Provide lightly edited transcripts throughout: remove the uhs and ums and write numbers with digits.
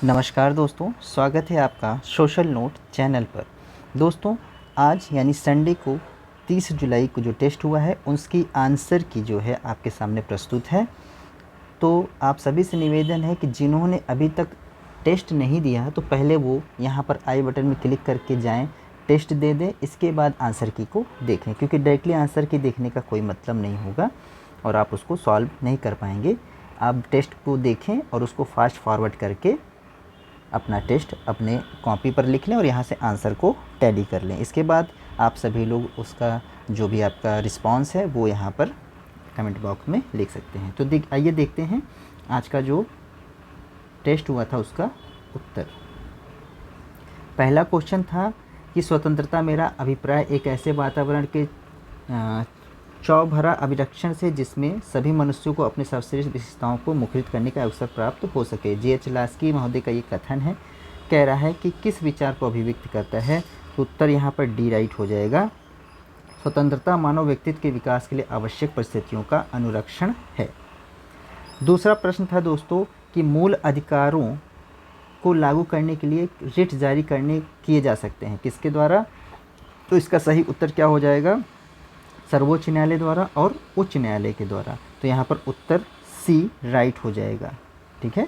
नमस्कार दोस्तों, स्वागत है आपका सोशल नोट चैनल पर। दोस्तों, आज यानी संडे को 30 जुलाई को जो टेस्ट हुआ है उसकी आंसर की जो है आपके सामने प्रस्तुत है। तो आप सभी से निवेदन है कि जिन्होंने अभी तक टेस्ट नहीं दिया तो पहले वो यहाँ पर आई बटन में क्लिक करके जाएं, टेस्ट दे दें, इसके बाद आंसर की को देखें, क्योंकि डायरेक्टली आंसर की देखने का कोई मतलब नहीं होगा और आप उसको सॉल्व नहीं कर पाएंगे। आप टेस्ट को देखें और उसको फास्ट फॉरवर्ड करके अपना टेस्ट अपने कॉपी पर लिख लें और यहाँ से आंसर को टैली कर लें। इसके बाद आप सभी लोग उसका जो भी आपका रिस्पांस है वो यहाँ पर कमेंट बॉक्स में लिख सकते हैं। तो आइए देखते हैं आज का जो टेस्ट हुआ था उसका उत्तर। पहला क्वेश्चन था कि स्वतंत्रता मेरा अभिप्राय एक ऐसे वातावरण के चौभरा अभिरक्षण से जिसमें सभी मनुष्यों को अपने सर्वश्रेष्ठ विशेषताओं को मुखरित करने का अवसर प्राप्त हो सके। J.H. लास्की महोदय का ये कथन है। कह रहा है कि किस विचार को अभिव्यक्त करता है, तो उत्तर यहाँ पर डी राइट हो जाएगा। स्वतंत्रता मानव व्यक्तित्व के विकास के लिए आवश्यक परिस्थितियों का अनुरक्षण है। दूसरा प्रश्न था दोस्तों कि मूल अधिकारों को लागू करने के लिए रिट जारी किए जा सकते हैं किसके द्वारा, तो इसका सही उत्तर क्या हो जाएगा, सर्वोच्च न्यायालय द्वारा और उच्च न्यायालय के द्वारा। तो यहाँ पर उत्तर सी राइट हो जाएगा। ठीक है।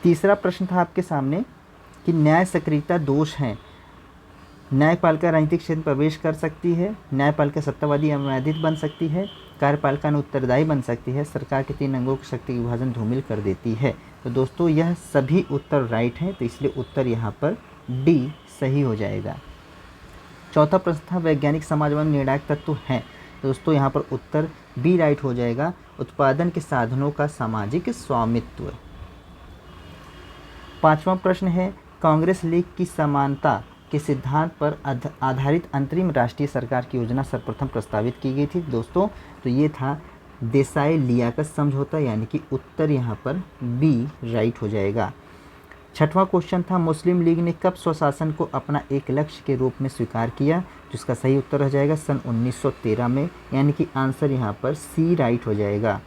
तीसरा प्रश्न था आपके सामने कि न्याय सक्रियता दोष हैं। न्यायपालिका राजनीतिक क्षेत्र में प्रवेश कर सकती है, न्यायपालिका सत्तावादी अवैधिक बन सकती है, कार्यपालिका उत्तरदायी बन सकती है, सरकार के 3 अंगों की शक्ति विभाजन धूमिल कर देती है। तो दोस्तों यह सभी उत्तर राइट हैं, तो इसलिए उत्तर यहाँ पर डी सही हो जाएगा। चौथा प्रश्न था वैज्ञानिक समाजवाद में निर्णायक तत्व हैं। दोस्तों यहाँ पर उत्तर बी राइट हो जाएगा, उत्पादन के साधनों का सामाजिक स्वामित्व। पांचवा प्रश्न है कांग्रेस लीग की समानता के सिद्धांत पर आधारित अंतरिम राष्ट्रीय सरकार की योजना सर्वप्रथम प्रस्तावित की गई थी। दोस्तों तो ये था देसाई लियाकत समझौता, यानी कि उत्तर यहाँ पर बी राइट हो जाएगा। छठवां क्वेश्चन था मुस्लिम लीग ने कब स्वशासन को अपना एक लक्ष्य के रूप में स्वीकार किया, जिसका सही उत्तर हो जाएगा सन 1913 में, यानी कि आंसर यहाँ पर सी राइट हो जाएगा।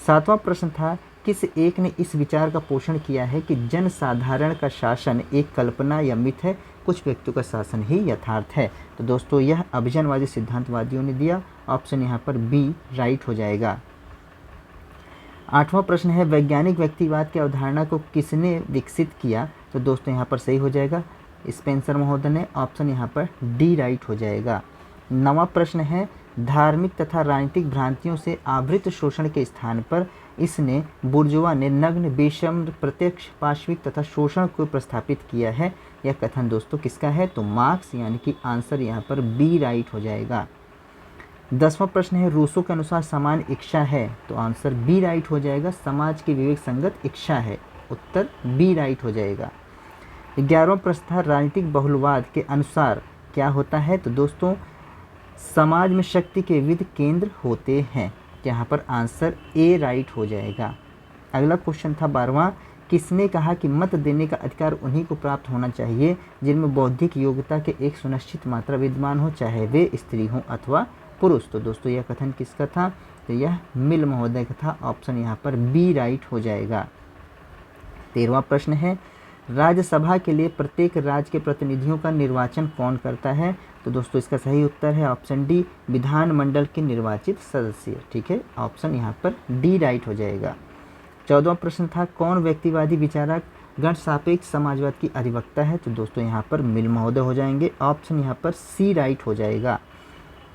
सातवां प्रश्न था किस एक ने इस विचार का पोषण किया है कि जनसाधारण का शासन एक कल्पना या मिथ है, कुछ व्यक्तियों का शासन ही यथार्थ है। तो दोस्तों यह अभिजनवादी सिद्धांतवादियों ने दिया, ऑप्शन यहाँ पर बी राइट हो जाएगा। आठवां प्रश्न है वैज्ञानिक व्यक्तिवाद की अवधारणा को किसने विकसित किया, तो दोस्तों यहाँ पर सही हो जाएगा स्पेंसर महोदय ने, ऑप्शन यहाँ पर डी राइट हो जाएगा। नवां प्रश्न है धार्मिक तथा राजनीतिक भ्रांतियों से आवृत शोषण के स्थान पर इसने बुर्जुआ ने नग्न बेशर्म प्रत्यक्ष पाशविक तथा शोषण को प्रस्थापित किया है। यह कथन दोस्तों किसका है, तो मार्क्स, यानी कि आंसर यहाँ पर बी राइट हो जाएगा। 10वां प्रश्न है रूसो के अनुसार समान इच्छा है, तो आंसर बी राइट हो जाएगा, समाज की विवेक संगत इच्छा है, उत्तर बी राइट हो जाएगा। 11वां प्रश्न था राजनीतिक बहुलवाद के अनुसार क्या होता है, तो दोस्तों समाज में शक्ति के विविध केंद्र होते हैं, यहाँ पर आंसर ए राइट हो जाएगा। अगला क्वेश्चन था 12वां किसने कहा कि मत देने का अधिकार उन्हीं को प्राप्त होना चाहिए जिनमें बौद्धिक योग्यता के एक सुनिश्चित मात्रा विद्यमान हो, चाहे वे स्त्री हों अथवा पुरुष। तो दोस्तों यह कथन किसका था, तो यह मिल महोदय का था, ऑप्शन यहाँ पर बी राइट हो जाएगा। 13वां प्रश्न है राज्यसभा के लिए प्रत्येक राज्य के प्रतिनिधियों का निर्वाचन कौन करता है, तो दोस्तों इसका सही उत्तर है ऑप्शन डी विधानमंडल के निर्वाचित सदस्य। ठीक है, ऑप्शन यहाँ पर डी राइट हो जाएगा। 14वां प्रश्न था कौन व्यक्तिवादी विचारक गण सापेक्ष समाजवाद की अधिवक्ता है, तो दोस्तों यहाँ पर मिल महोदय हो जाएंगे, ऑप्शन यहाँ पर सी राइट हो जाएगा।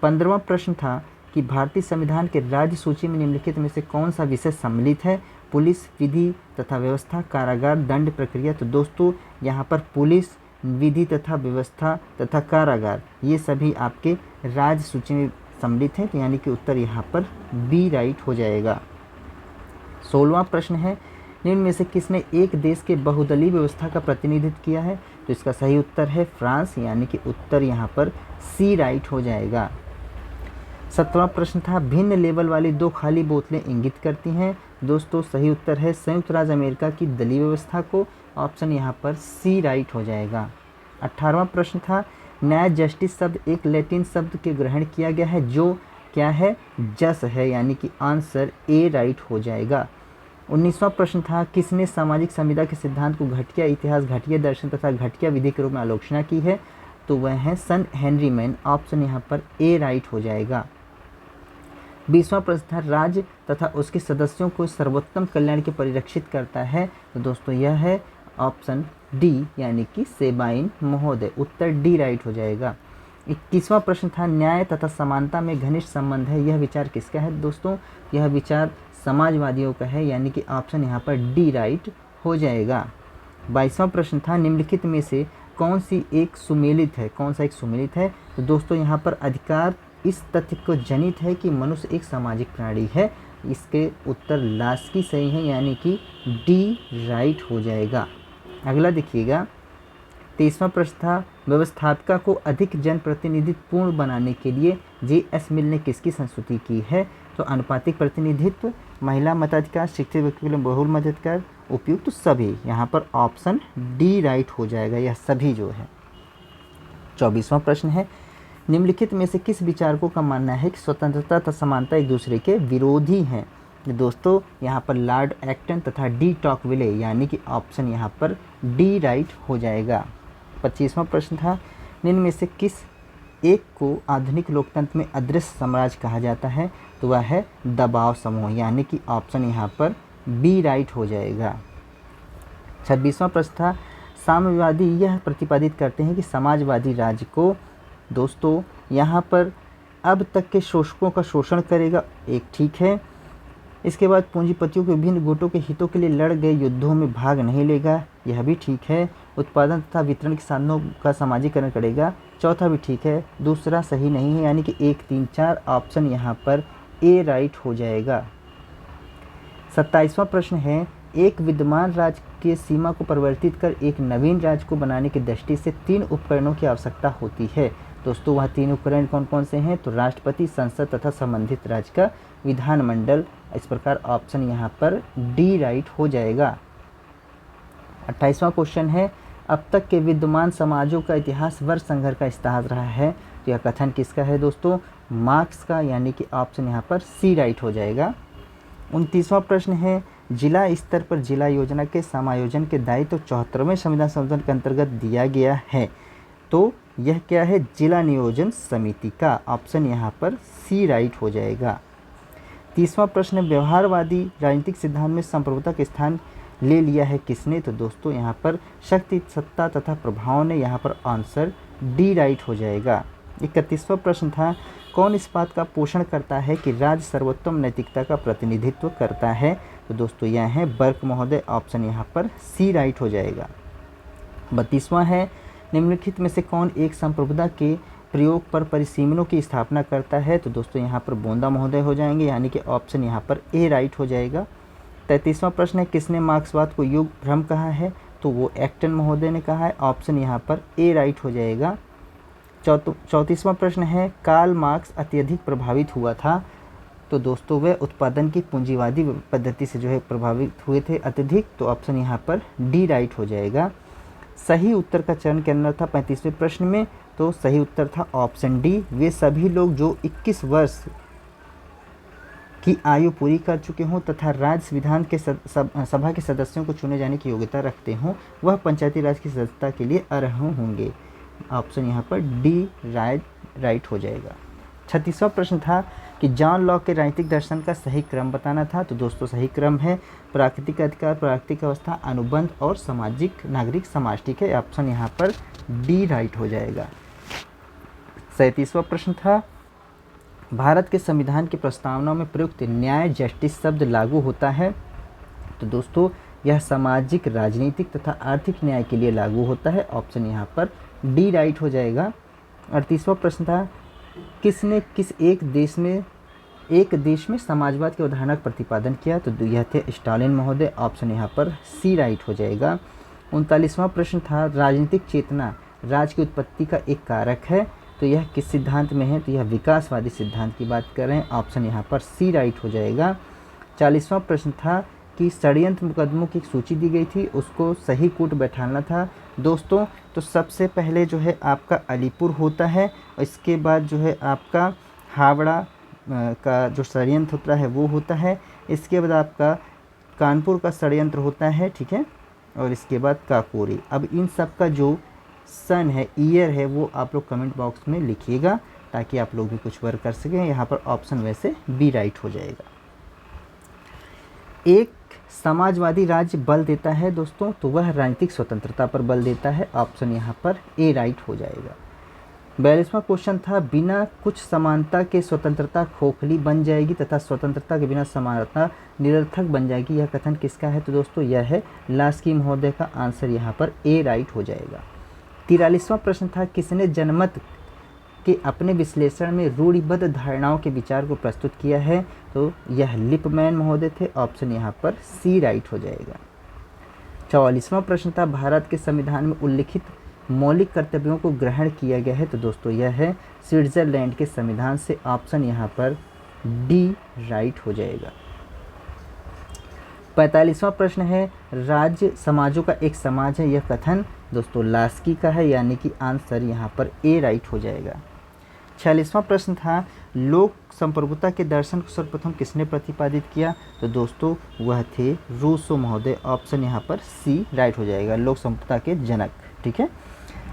15वां प्रश्न था कि भारतीय संविधान के राज्य सूची में निम्नलिखित में से कौन सा विषय सम्मिलित है, पुलिस, विधि तथा व्यवस्था, कारागार, दंड प्रक्रिया। तो दोस्तों यहाँ पर पुलिस, विधि तथा व्यवस्था तथा कारागार ये सभी आपके राज्य सूची में सम्मिलित हैं, तो यानी कि उत्तर यहाँ पर बी राइट हो जाएगा। 16वां प्रश्न है निम्न में से किसने एक देश के बहुदलीय व्यवस्था का प्रतिनिधित्व किया है, तो इसका सही उत्तर है फ्रांस, यानी कि उत्तर यहाँ पर सी राइट हो जाएगा। 17वां प्रश्न था भिन्न लेबल वाली 2 खाली बोतलें इंगित करती हैं, दोस्तों सही उत्तर है संयुक्त राज्य अमेरिका की दलीय व्यवस्था को, ऑप्शन यहाँ पर सी राइट हो जाएगा। 18वां प्रश्न था न्याय जस्टिस शब्द एक लैटिन शब्द के ग्रहण किया गया है जो क्या है, जस है, यानी कि आंसर ए राइट हो जाएगा। 19वां प्रश्न था किसने सामाजिक संविदा के सिद्धांत को घटिया इतिहास, घटिया दर्शन तथा घटिया विधि के रूप में आलोचना की है? तो वह है सन हेनरी मैन। ऑप्शन यहाँ पर ए राइट हो जाएगा। 20वां प्रश्न था राज्य तथा उसके सदस्यों को सर्वोत्तम कल्याण के परिरक्षित करता है? तो दोस्तों यह है ऑप्शन डी यानी कि सेबाइन महोदय। उत्तर डी राइट हो जाएगा। 21वां प्रश्न था न्याय तथा समानता में घनिष्ठ संबंध है, यह विचार किसका है? दोस्तों यह विचार समाजवादियों का है, यानी कि ऑप्शन यहाँ पर डी राइट हो जाएगा। 22वां प्रश्न था निम्नलिखित में से कौन सी एक सुमेलित है? कौन सा एक सुमेलित है? तो दोस्तों यहाँ पर अधिकार इस तथ्य को जनित है कि मनुष्य एक सामाजिक प्राणी है। इसके उत्तर लास्ट की सही है, यानी कि डी राइट हो जाएगा। अगला देखिएगा 23वां प्रश्न था व्यवस्थापिका को अधिक जनप्रतिनिधित्व पूर्ण बनाने के लिए जे.एस. मिल ने किसकी संस्तुति की है? तो अनुपातिक प्रतिनिधित्व, महिला मताधिकार, शिक्षित व्यक्ति के लिए बहुल मताधिकार, उपयुक्त सभी। यहाँ पर ऑप्शन डी राइट हो जाएगा, यह सभी जो है। 24वां प्रश्न है निम्नलिखित में से किस विचारकों का मानना है कि स्वतंत्रता तथा समानता एक दूसरे के विरोधी हैं? दोस्तों यहाँ पर लॉर्ड एक्टन तथा डी टॉकविले, यानी कि ऑप्शन यहाँ पर डी राइट हो जाएगा। 25वां प्रश्न था निम्न में से किस एक को आधुनिक लोकतंत्र में अदृश्य साम्राज्य कहा जाता है? तो वह है दबाव समूह, यानी कि ऑप्शन यहाँ पर बी राइट हो जाएगा। 26वां प्रश्न था साम्यवादी यह प्रतिपादित करते हैं कि समाजवादी राज्य को, दोस्तों यहाँ पर अब तक के शोषकों का शोषण करेगा, एक ठीक है। इसके बाद पूंजीपतियों के विभिन्न गुटों के हितों के लिए लड़ गए युद्धों में भाग नहीं लेगा, यह भी ठीक है। उत्पादन तथा वितरण के साधनों का समाजीकरण करेगा, चौथा भी ठीक है। दूसरा सही नहीं है, यानी कि 1, 3, 4 ऑप्शन यहाँ पर ए राइट हो जाएगा। 27वां प्रश्न है एक विद्यमान राज्य की सीमा को परिवर्तित कर एक नवीन राज्य को बनाने की दृष्टि से 3 उपकरणों की आवश्यकता होती है। दोस्तों वह 3 उपकरण कौन कौन से हैं? तो राष्ट्रपति, संसद तथा संबंधित राज्य का विधानमंडल। इस प्रकार ऑप्शन यहाँ पर डी राइट हो जाएगा। 28वां क्वेश्चन है अब तक के विद्यमान समाजों का इतिहास वर्ग संघर्ष का इतिहास रहा है, तो यह कथन किसका है? दोस्तों मार्क्स का, यानी कि ऑप्शन यहाँ पर सी राइट हो जाएगा। 29वां प्रश्न है जिला स्तर पर जिला योजना के समायोजन के दायित्व 74वें संविधान संशोधन के अंतर्गत दिया गया है, तो यह क्या है? जिला नियोजन समिति का। ऑप्शन यहाँ पर सी राइट हो जाएगा। 30वां प्रश्न व्यवहारवादी राजनीतिक सिद्धांत में संप्रभुता का स्थान ले लिया है किसने? तो दोस्तों यहाँ पर शक्ति, सत्ता तथा प्रभाव ने। यहाँ पर आंसर डी राइट हो जाएगा। 31वां प्रश्न था कौन इस बात का पोषण करता है कि राज्य सर्वोत्तम नैतिकता का प्रतिनिधित्व करता है? तो दोस्तों यह है बर्क महोदय। ऑप्शन यहाँ पर सी राइट हो जाएगा। 32वां है निम्नलिखित में से कौन एक संप्रभुता के प्रयोग पर परिसीमनों की स्थापना करता है? तो दोस्तों यहाँ पर बोंदा महोदय हो जाएंगे, यानी कि ऑप्शन यहाँ पर ए राइट हो जाएगा। 33वां प्रश्न है किसने मार्क्सवाद को युग भ्रम कहा है? तो वो एक्टन महोदय ने कहा है। ऑप्शन यहाँ पर ए राइट हो जाएगा। 34वां प्रश्न है कार्ल मार्क्स अत्यधिक प्रभावित हुआ था, तो दोस्तों वह उत्पादन की पूंजीवादी पद्धति से जो है प्रभावित हुए थे अत्यधिक, तो ऑप्शन यहाँ पर डी राइट हो जाएगा। सही उत्तर का चयन करना था 35वें प्रश्न में, तो सही उत्तर था ऑप्शन डी वे सभी लोग जो 21 वर्ष की आयु पूरी कर चुके हों तथा राज्य विधान के सभा के सदस्यों को चुने जाने की योग्यता रखते हों वह पंचायती राज की सदस्यता के लिए अर्ह होंगे। ऑप्शन यहाँ पर डी राइट हो जाएगा। 36वां प्रश्न था कि जॉन लॉक के राजनीतिक दर्शन का सही क्रम बताना था, तो दोस्तों सही क्रम है प्राकृतिक अधिकार, प्राकृतिक अवस्था, अनुबंध और सामाजिक नागरिक समाज। ठीक है, ऑप्शन यहाँ पर डी राइट हो जाएगा। 37वां प्रश्न था भारत के संविधान की प्रस्तावना में प्रयुक्त न्याय जस्टिस शब्द लागू होता है, तो दोस्तों यह सामाजिक, राजनीतिक तथा आर्थिक न्याय के लिए लागू होता है। ऑप्शन यहाँ पर डी राइट हो जाएगा। 38वां प्रश्न था किसने किस एक देश में समाजवाद की अवधारणा का प्रतिपादन किया, तो यह थे स्टालिन महोदय। ऑप्शन यहाँ पर सी राइट हो जाएगा। 39वां प्रश्न था राजनीतिक चेतना राज्य की उत्पत्ति का एक कारक है, तो यह किस सिद्धांत में है, तो यह विकासवादी सिद्धांत की बात कर रहे हैं। ऑप्शन यहाँ पर सी राइट हो जाएगा। 40वां प्रश्न था कि षड्यंत्र मुकदमों की एक सूची दी गई थी, उसको सही कूट बैठाना था। दोस्तों तो सबसे पहले जो है आपका अलीपुर होता है, और इसके बाद जो है आपका हावड़ा का जो षड्यंत्र होता है वो होता है। इसके बाद आपका कानपुर का षड्यंत्र होता है, ठीक है, और इसके बाद काकोरी। अब इन सब का जो सन है, ईयर है, वो आप लोग कमेंट बॉक्स में लिखिएगा ताकि आप लोग भी कुछ वर्क कर सकें। यहाँ पर ऑप्शन वैसे बी राइट हो जाएगा। एक समाजवादी राज्य बल देता है दोस्तों, तो वह राजनीतिक स्वतंत्रता पर बल देता है। ऑप्शन यहाँ पर ए राइट हो जाएगा। 42वां क्वेश्चन था, बिना कुछ समानता के स्वतंत्रता खोखली बन जाएगी तथा स्वतंत्रता के बिना समानता निरर्थक बन जाएगी। यह कथन किसका है? तो दोस्तों यह है लास्की महोदय का। आंसर यहाँ पर ए राइट हो जाएगा। 43वां प्रश्न था, किसने जनमत के अपने विश्लेषण में रूढ़िबद्ध धारणाओं के विचार को प्रस्तुत किया है? तो यह लिपमैन महोदय थे। ऑप्शन यहाँ पर सी राइट हो जाएगा। 44वां प्रश्न था, भारत के संविधान में उल्लिखित मौलिक कर्तव्यों को ग्रहण किया गया है? तो दोस्तों यह है स्विट्जरलैंड के संविधान से। ऑप्शन यहाँ पर डी राइट हो जाएगा। 45वां प्रश्न है, राज्य समाजों का एक समाज है, यह कथन दोस्तों लास्की का है, यानी कि आंसर यहाँ पर ए राइट हो जाएगा। 46वां प्रश्न था, लोक संप्रभुता के दर्शन को सर्वप्रथम किसने प्रतिपादित किया? तो दोस्तों वह थे रूसो महोदय। ऑप्शन यहाँ पर सी राइट हो जाएगा, लोक संप्रभुता के जनक, ठीक है।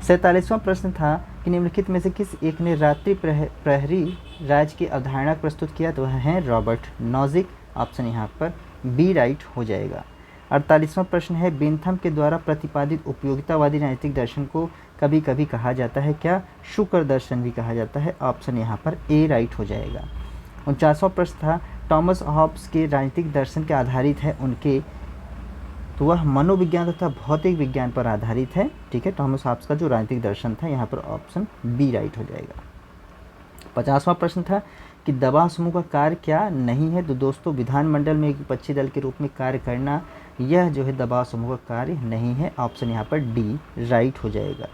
47वां प्रश्न था कि निम्नलिखित में से किस एक ने रात्रि प्रहरी राज की अवधारणा प्रस्तुत किया? तो वह है रॉबर्ट नॉजिक। ऑप्शन यहाँ पर बी राइट हो जाएगा। 48वां प्रश्न है, बेंथम के द्वारा प्रतिपादित उपयोगितावादी राजनीतिक दर्शन को कभी कभी कहा जाता है क्या? शुक्र दर्शन भी कहा जाता है। ऑप्शन यहाँ पर ए राइट हो जाएगा। 49वां प्रश्न था, टॉमस हॉब्स के राजनीतिक दर्शन के आधारित है उनके, तो वह मनोविज्ञान तथा भौतिक विज्ञान पर आधारित है, ठीक है। टॉमस हॉब्स का जो राजनीतिक दर्शन था, यहाँ पर ऑप्शन बी राइट हो जाएगा। 50वां प्रश्न था कि दबाव समूह का कार्य क्या नहीं है? तो दोस्तों विधानमंडल में एक विपक्षी दल के रूप में कार्य करना, यह जो है दबाव समूह का कार्य नहीं है। ऑप्शन यहाँ पर डी राइट हो जाएगा।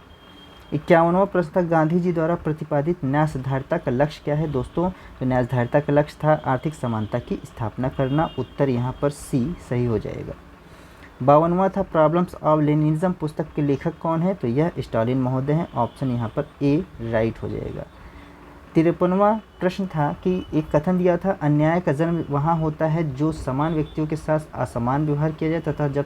51वां प्रश्न था, गांधी जी द्वारा प्रतिपादित न्यायधारिता का लक्ष्य क्या है? दोस्तों तो न्यायधारिता का लक्ष्य था आर्थिक समानता की स्थापना करना। उत्तर यहाँ पर सी सही हो जाएगा। 52वां था, प्रॉब्लम्स ऑफ लेनिनिज्म पुस्तक के लेखक कौन है? तो यह स्टालिन महोदय हैं। ऑप्शन यहाँ पर ए राइट हो जाएगा। 53वां प्रश्न था कि एक कथन दिया था, अन्याय का जन्म वहाँ होता है जो समान व्यक्तियों के साथ असमान व्यवहार किया जाए तथा जब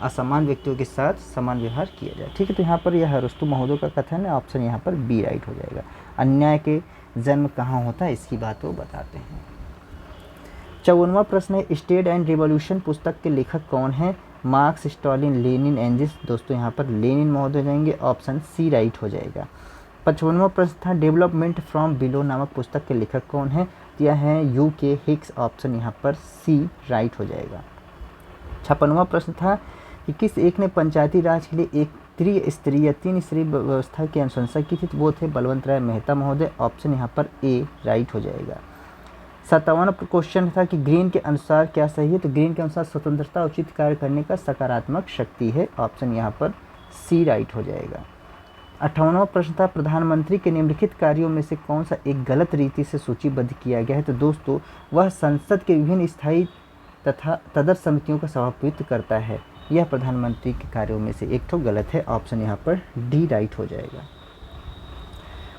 असमान व्यक्तियों के साथ समान व्यवहार किया जाए, ठीक है। तो यहाँ पर यह अरस्तु महोदय का कथन है। ऑप्शन यहाँ पर बी राइट हो जाएगा। अन्याय के जन्म कहाँ होता है, इसकी बात वो बताते हैं। 54वां प्रश्न है, स्टेट एंड रिवॉल्यूशन पुस्तक के लेखक कौन है? Marx, Stalin, Lenin, Engels. दोस्तों यहाँ पर लेनिन महोदय जाएंगे। ऑप्शन सी राइट हो जाएगा। 55वां प्रश्न था, डेवलपमेंट फ्रॉम बिलो नामक पुस्तक के लेखक कौन है? यह है यूके हिक्स। ऑप्शन यहाँ पर सी राइट हो जाएगा। 56वां प्रश्न था कि किस एक ने पंचायती राज के लिए एक त्रिस्तरीय तीन स्तरीय व्यवस्था की अनुशंसा की थी? तो वो थे बलवंत राय मेहता महोदय। ऑप्शन यहाँ पर ए राइट हो जाएगा। 57वां क्वेश्चन था कि ग्रीन के अनुसार क्या सही है? तो ग्रीन के अनुसार स्वतंत्रता उचित कार्य करने का सकारात्मक शक्ति है। ऑप्शन यहाँ पर सी राइट हो जाएगा। 58वां प्रश्न था, प्रधानमंत्री के निम्नलिखित कार्यों में से कौन सा एक गलत रीति से सूचीबद्ध किया गया है? तो दोस्तों वह संसद के विभिन्न स्थायी तथा तदर्थ समितियों का सभापतित्व करता है। यह प्रधानमंत्री के कार्यों में से एक तो गलत है। ऑप्शन यहाँ पर डी राइट हो जाएगा।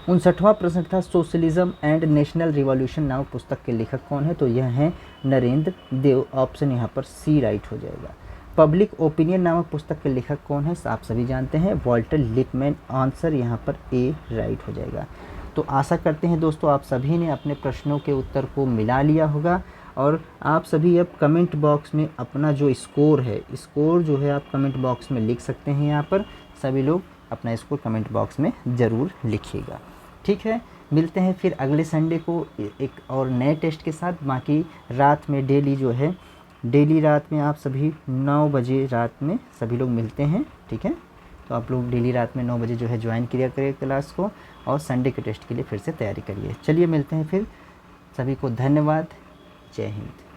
59वां प्रश्न था, सोशलिज्म एंड नेशनल रिवॉल्यूशन नामक पुस्तक के लेखक कौन है? तो यह है नरेंद्र देव। ऑप्शन यहाँ पर सी राइट हो जाएगा। पब्लिक ओपिनियन नामक पुस्तक के लेखक कौन है? आप सभी जानते हैं, वॉल्टर लिपमैन। आंसर यहाँ पर ए राइट हो जाएगा। तो आशा करते हैं दोस्तों आप सभी ने अपने प्रश्नों के उत्तर को मिला लिया होगा और आप सभी अब कमेंट बॉक्स में अपना जो स्कोर है, स्कोर जो है आप कमेंट बॉक्स में लिख सकते हैं। यहाँ पर सभी लोग अपना स्कोर कमेंट बॉक्स में ज़रूर लिखिएगा, ठीक है। मिलते हैं फिर अगले संडे को एक और नए टेस्ट के साथ। बाकी रात में डेली जो है, डेली रात में आप सभी 9 बजे रात में सभी लोग मिलते हैं, ठीक है। तो आप लोग डेली रात में 9 बजे जो है ज्वाइन किया करिए क्लास को और संडे के टेस्ट के लिए फिर से तैयारी करिए। चलिए मिलते हैं फिर। सभी को धन्यवाद। जय हिंद।